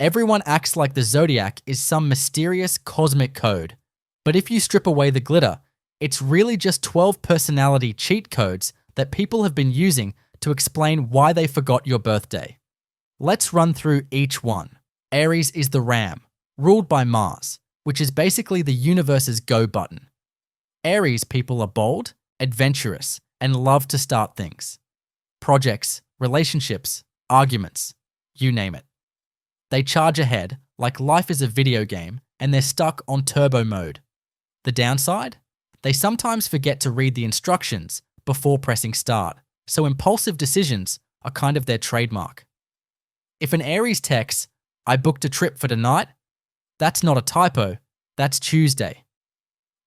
Everyone acts like the Zodiac is some mysterious cosmic code. But if you strip away the glitter, it's really just 12 personality cheat codes that people have been using to explain why they forgot your birthday. Let's run through each one. Aries is the ram, ruled by Mars, which is basically the universe's go button. Aries people are bold, adventurous, and love to start things. Projects, relationships, arguments, you name it. They charge ahead like life is a video game and they're stuck on turbo mode. The downside? They sometimes forget to read the instructions before pressing start, so impulsive decisions are kind of their trademark. If an Aries texts, "I booked a trip for tonight," that's not a typo, that's Tuesday.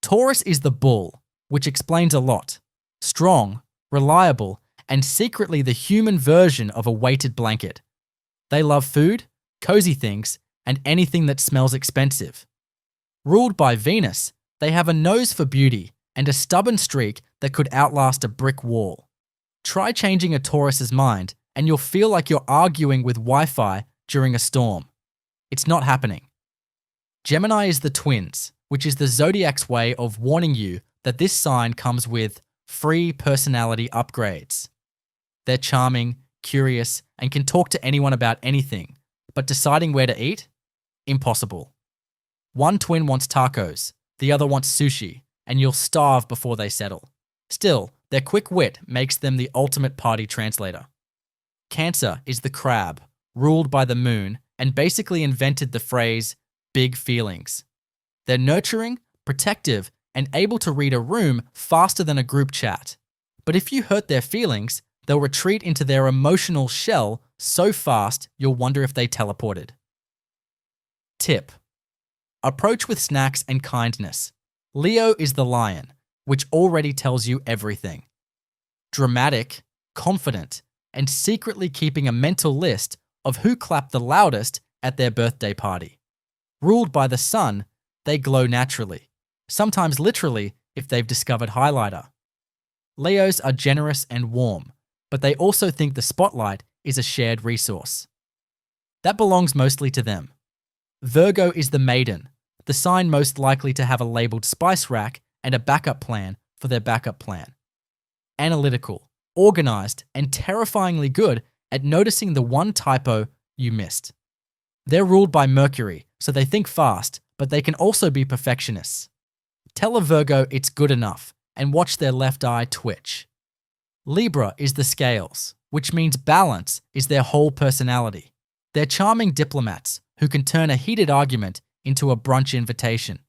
Taurus is the bull, which explains a lot. Strong, reliable, and secretly the human version of a weighted blanket. They love food, cozy things, and anything that smells expensive. Ruled by Venus, they have a nose for beauty and a stubborn streak that could outlast a brick wall. Try changing a Taurus's mind and you'll feel like you're arguing with Wi-Fi during a storm. It's not happening. Gemini is the twins, which is the Zodiac's way of warning you that this sign comes with free personality upgrades. They're charming, curious, and can talk to anyone about anything, but deciding where to eat? Impossible. One twin wants tacos, the other wants sushi, and you'll starve before they settle. Still, their quick wit makes them the ultimate party translator. Cancer is the crab, ruled by the moon, and basically invented the phrase, big feelings. They're nurturing, protective, and able to read a room faster than a group chat. But if you hurt their feelings, they'll retreat into their emotional shell so fast you'll wonder if they teleported. Tip: approach with snacks and kindness. Leo is the lion, which already tells you everything. Dramatic, confident, and secretly keeping a mental list of who clapped the loudest at their birthday party. Ruled by the sun, they glow naturally, sometimes literally if they've discovered highlighter. Leos are generous and warm, but they also think the spotlight is a shared resource. That belongs mostly to them. Virgo is the maiden, the sign most likely to have a labeled spice rack and a backup plan for their backup plan. Analytical, organized, and terrifyingly good at noticing the one typo you missed. They're ruled by Mercury, so they think fast, but they can also be perfectionists. Tell a Virgo it's good enough and watch their left eye twitch. Libra is the scales, which means balance is their whole personality. They're charming diplomats who can turn a heated argument into a brunch invitation.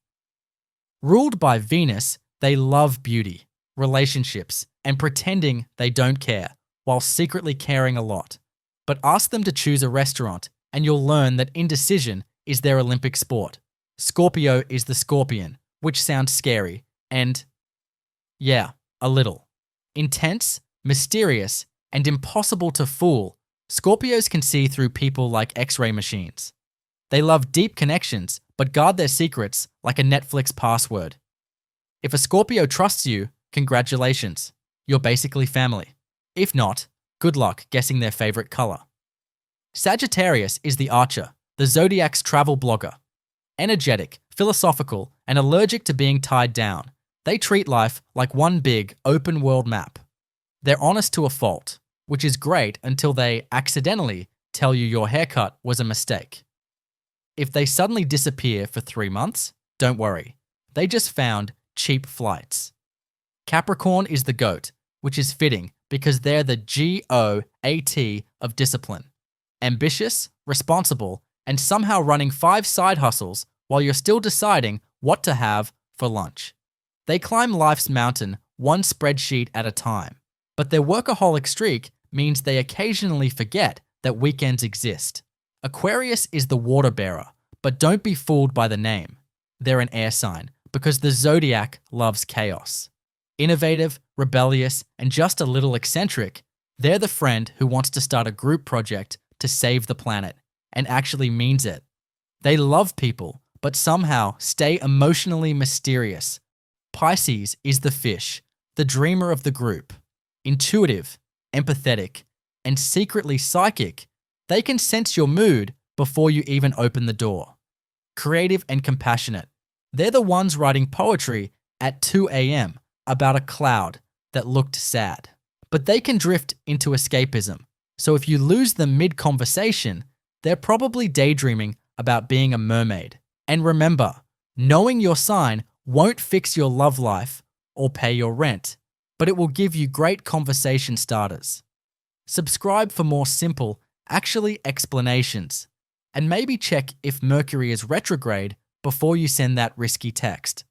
Ruled by Venus, they love beauty, relationships, and pretending they don't care, while secretly caring a lot. But ask them to choose a restaurant, and you'll learn that indecision is their Olympic sport. Scorpio is the scorpion, which sounds scary, and yeah, a little. Intense, mysterious, and impossible to fool, Scorpios can see through people like X-ray machines. They love deep connections, but guard their secrets like a Netflix password. If a Scorpio trusts you, congratulations, you're basically family. If not, good luck guessing their favorite color. Sagittarius is the archer, the Zodiac's travel blogger. Energetic, philosophical, and allergic to being tied down, they treat life like one big, open-world map. They're honest to a fault, which is great until they accidentally tell you your haircut was a mistake. If they suddenly disappear for 3 months, don't worry. They just found cheap flights. Capricorn is the goat, which is fitting because they're the GOAT of discipline. Ambitious, responsible, and somehow running 5 side hustles while you're still deciding what to have for lunch. They climb life's mountain one spreadsheet at a time, but their workaholic streak means they occasionally forget that weekends exist. Aquarius is the water bearer, but don't be fooled by the name. They're an air sign because the Zodiac loves chaos. Innovative, rebellious, and just a little eccentric, they're the friend who wants to start a group project to save the planet and actually means it. They love people, but somehow stay emotionally mysterious. Pisces is the fish, the dreamer of the group. Intuitive, empathetic, and secretly psychic, they can sense your mood before you even open the door. Creative and compassionate. They're the ones writing poetry at 2 a.m. about a cloud that looked sad. But they can drift into escapism. So if you lose them mid-conversation, they're probably daydreaming about being a mermaid. And remember, knowing your sign won't fix your love life or pay your rent, but it will give you great conversation starters. Subscribe for more simple, actually explanations. And maybe check if Mercury is retrograde before you send that risky text.